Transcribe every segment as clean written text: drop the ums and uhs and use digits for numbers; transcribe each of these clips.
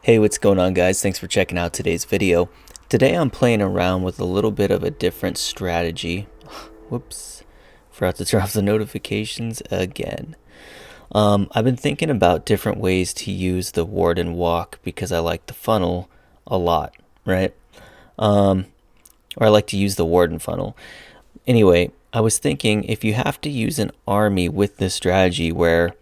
Hey, what's going on, guys? Thanks for checking out today's video. Today I'm playing around with a little bit of a different strategy. Whoops, forgot to turn off the notifications again. I've been thinking about different ways to use the WardenWalk because I like the funnel a lot, right? Or I like to use the Warden funnel. Anyway, I was thinking if you have to use an army with this strategy where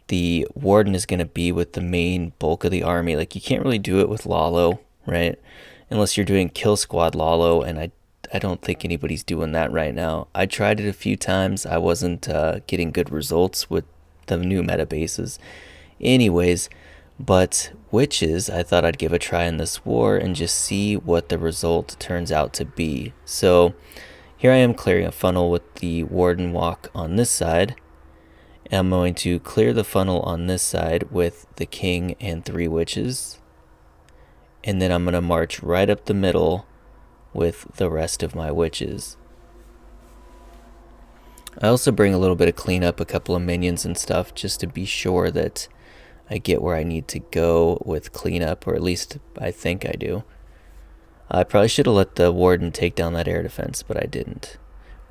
the warden is going to be with the main bulk of the army. Like, you can't really do it with Lalo, right? Unless you're doing kill squad Lalo, and I don't think anybody's doing that right now. I tried it a few times. I wasn't getting good results with the new meta bases. Anyways, but witches, I thought I'd give a try in this war and just see what the result turns out to be. So here I am clearing a funnel with the Warden Walk on this side. I'm going to clear the funnel on this side with the king and 3 witches. And then I'm going to march right up the middle with the rest of my witches. I also bring a little bit of cleanup, a couple of minions and stuff, just to be sure that I get where I need to go with cleanup, or at least I think I do. I probably should have let the warden take down that air defense, but I didn't.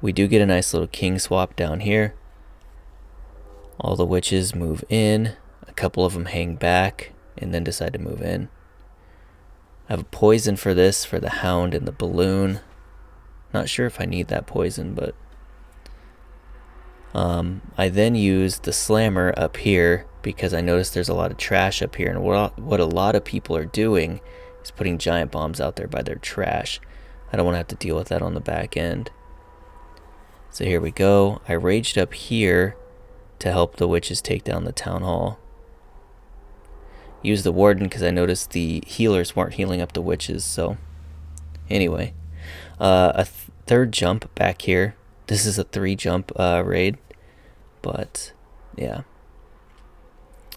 We do get a nice little king swap down here. All the witches move in, a couple of them hang back, and then decide to move in. I have a poison for this, for the hound and the balloon. Not sure if I need that poison, but I then use the slammer up here because I noticed there's a lot of trash up here, and what a lot of people are doing is putting giant bombs out there by their trash. I don't want to have to deal with that on the back end. So here we go. I raged up here to help the witches take down the town hall. Use the warden because I noticed the healers weren't healing up the witches. So anyway, a third jump back here. This is a 3 jump raid, but yeah.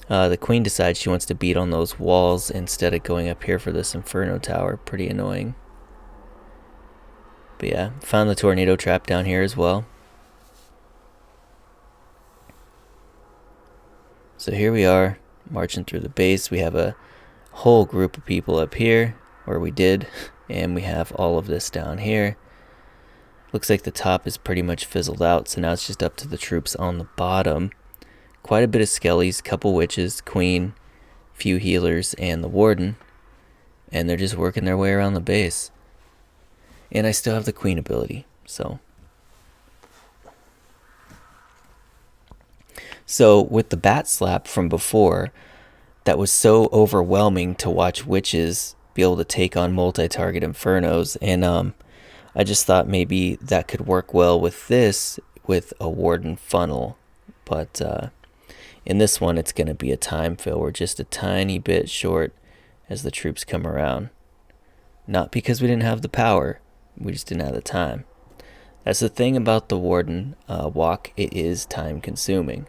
The queen decides she wants to beat on those walls instead of going up here for this inferno tower. Pretty annoying. But yeah, found the tornado trap down here as well. So here we are, marching through the base. We have a whole group of people up here, or we did, and we have all of this down here. Looks like the top is pretty much fizzled out, so now it's just up to the troops on the bottom. Quite a bit of skellies, couple witches, queen, few healers, and the warden. And they're just working their way around the base. And I still have the queen ability, so... So with the bat slap from before, that was so overwhelming to watch witches be able to take on multi-target infernos, and I just thought maybe that could work well with this, with a warden funnel. But in this one, it's going to be a time fill. We're just a tiny bit short as the troops come around. Not because we didn't have the power, we just didn't have the time. That's the thing about the warden walk, it is time consuming.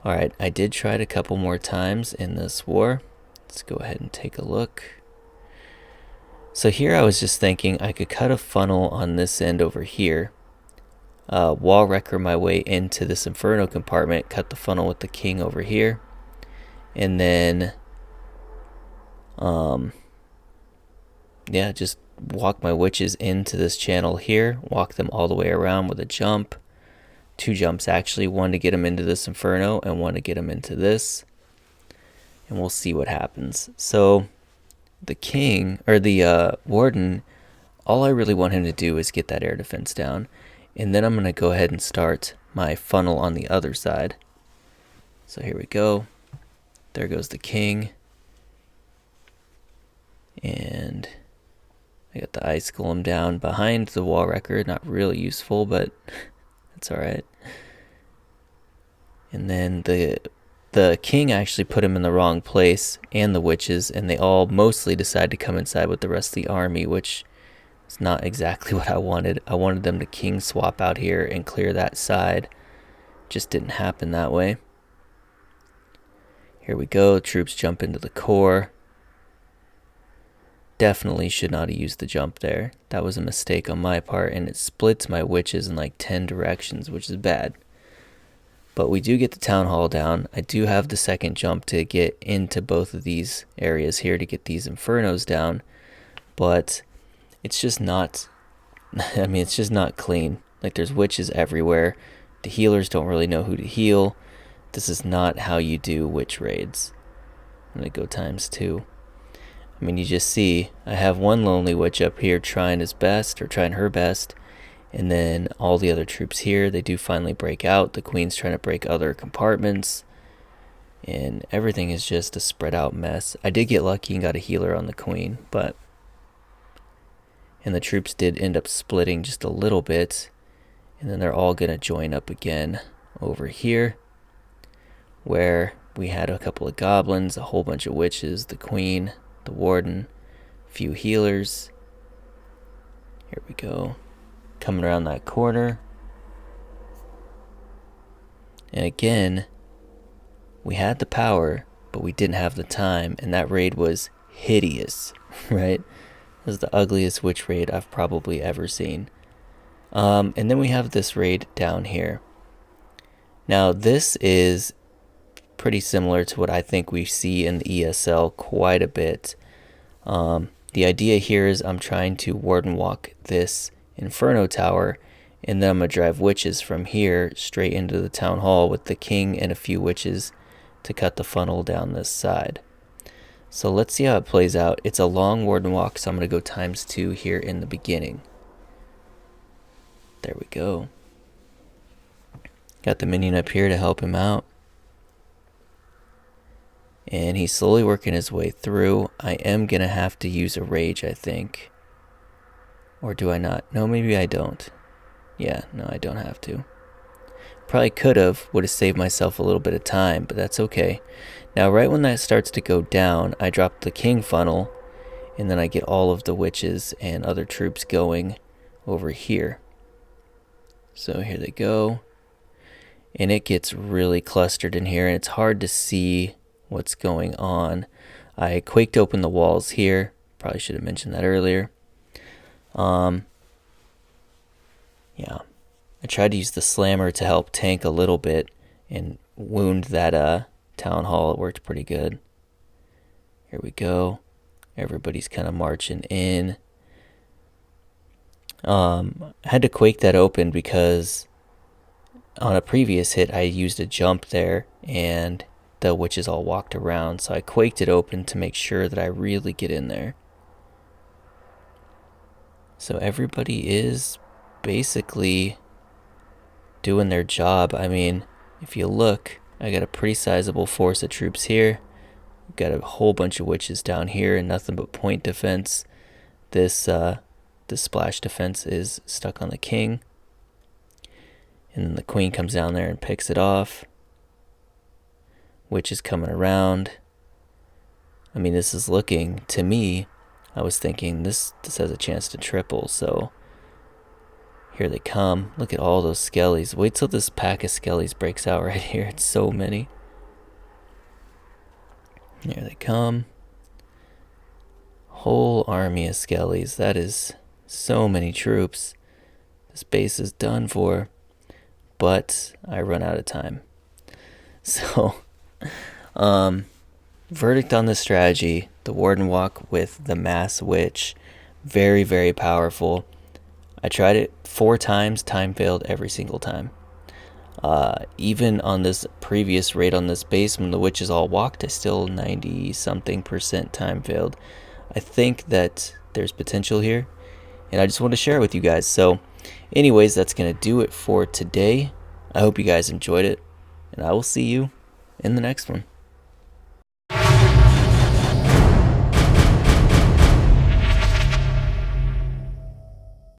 Alright, I did try it a couple more times in this war. Let's go ahead and take a look. So here I was just thinking I could cut a funnel on this end over here. Wall wrecker my way into this inferno compartment, cut the funnel with the king over here. And then, yeah, just walk my witches into this channel here. Walk them all the way around with a jump. 2 jumps actually, one to get them into this inferno and one to get them into this, and we'll see what happens. So the king, or the warden, all I really want him to do is get that air defense down, and then I'm going to go ahead and start my funnel on the other side. So here we go. There goes the king, and I got the ice golem down behind the wall wrecker. Not really useful, but that's alright. And then the king actually put him in the wrong place, and the witches, and they all mostly decide to come inside with the rest of the army, which is not exactly what I wanted. I wanted them to king swap out here and clear that side. Just didn't happen that way. Here we go. Troops jump into the core. Definitely should not have used the jump there. That was a mistake on my part, and it splits my witches in like 10 directions, which is bad. But we do get the town hall down. I do have the second jump to get into both of these areas here to get these infernos down. But it's just not, I mean, it's just not clean. Like, there's witches everywhere. The healers don't really know who to heal. This is not how you do witch raids. I'm going to go ×2. I mean, you just see, I have one lonely witch up here trying his best, or trying her best. And then all the other troops here, they do finally break out. The queen's trying to break other compartments. And everything is just a spread out mess. I did get lucky and got a healer on the queen, but... And the troops did end up splitting just a little bit. And then they're all going to join up again over here, where we had a couple of goblins, a whole bunch of witches, the queen, the warden, a few healers. Here we go. Coming around that corner. And again, we had the power, but we didn't have the time, and that raid was hideous, right? It was the ugliest witch raid I've probably ever seen. And then we have this raid down here. Now this is pretty similar to what I think we see in the ESL quite a bit. The idea here is I'm trying to WardenWalk this Inferno Tower, and then I'm going to drive witches from here straight into the town hall with the king and a few witches to cut the funnel down this side. So let's see how it plays out. It's a long WardenWalk, so I'm going to go ×2 here in the beginning. There we go. Got the minion up here to help him out. And he's slowly working his way through. I am going to have to use a rage, I think. Or do I not? No, maybe I don't. Yeah, no, I don't have to. Probably could have. Would have saved myself a little bit of time, but that's okay. Now, right when that starts to go down, I drop the king funnel, and then I get all of the witches and other troops going over here. So here they go. And it gets really clustered in here, and it's hard to see what's going on. I quaked open the walls here. Probably should have mentioned that earlier. Yeah, I tried to use the slammer to help tank a little bit and wound that town hall. It worked pretty good. Here we go. Everybody's kind of marching in. I had to quake that open because on a previous hit I used a jump there and the witches all walked around, so I quaked it open to make sure that I really get in there. So everybody is basically doing their job. I mean, if you look, I got a pretty sizable force of troops here. Got a whole bunch of witches down here and nothing but point defense. This splash defense is stuck on the king. And then the queen comes down there and picks it off. Witch is coming around. I mean, this is looking, to me, I was thinking this has a chance to triple, so here they come. Look at all those skellies. Wait till this pack of skellies breaks out right here. It's so many. Here they come. Whole army of skellies. That is so many troops. This base is done for, but I run out of time. So, verdict on the strategy, the WardenWalk with the Mass Witch, very, very powerful. I tried it 4 times, time failed every single time. Even on this previous raid on this base, when the witches all walked, I still 90-something% time failed. I think that there's potential here, and I just want to share it with you guys. So anyways, that's going to do it for today. I hope you guys enjoyed it, and I will see you in the next one.